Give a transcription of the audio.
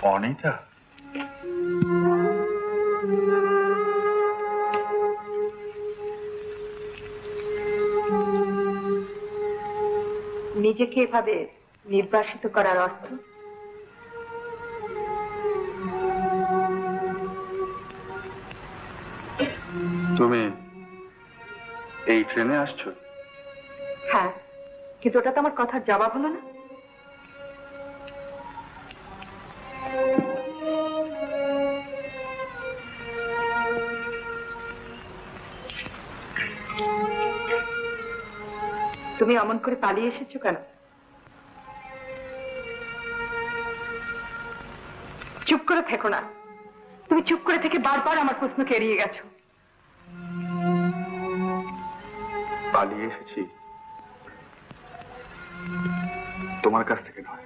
অনিতা, নিজেকে এভাবে নির্বাসিত করার অর্থ? তুমি এই ট্রেনে আসছো? হ্যাঁ, কিন্তু ওটা তো আমার কথার জবাব হলো না। তুমি অমন করে পালিয়ে এসেছো কেন? চুপ করে থেকো না। তুমি চুপ করে থেকে বারবার আমার প্রশ্নকে এড়িয়ে গেছো। পালিয়ে এসেছি তোমার কাছ থেকে নয়,